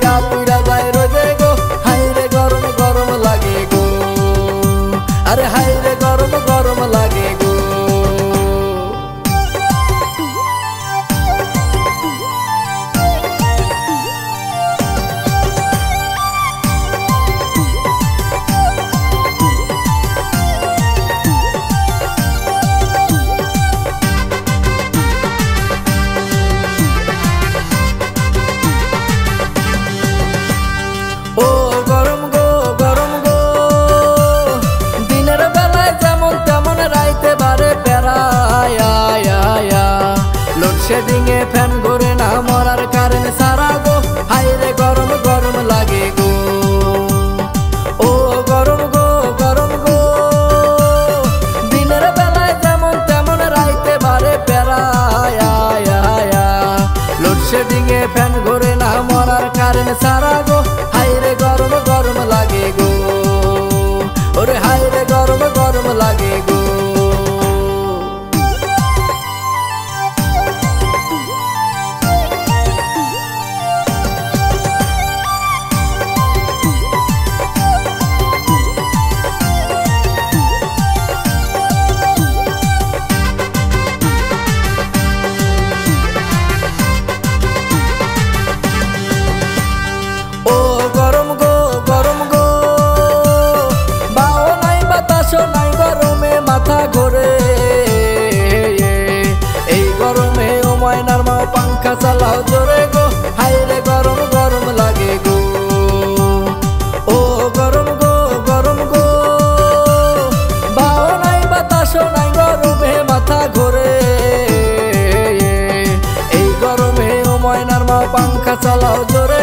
গা পুইরা যায় রোদে গো, হাইরে গরম গরম লাগে গো, আরে হাইরে গরম গরম লাগে গো। ও গরম গো গরম গো, দিনের বেলায় যেমন তেমন রাইতে বারে পেরায়, লোডশেডিং এ ফ্যান ঘুরে না মরার কারেন্ট সারা গো, হাইরে গরম গরম লাগে গো। ও গরম গো গরম গো, দিনের বেলায় যেমন তেমন রাইতে বারে পেরায়, লোডশেডিং এ ফ্যান ঘুরে না মরার কারেন্ট সারা গো, হাইরে গরম গরম লাগে গো, ওরে হাইরে গরম গরম লাগে গো। নাই গরমে মাথা ঘোরে, এই গরমে ও ময়নার মা পাঙ্খা চালাও জোরে গো, হাইরে গরম গরম লাগে গো। ও গরম গো গরম গো, বাও নাই বাতাসও নাই গরমে মাথা ঘোরে, এই গরমে ও ময়নার মা পাঙ্খা চালাও জোরে।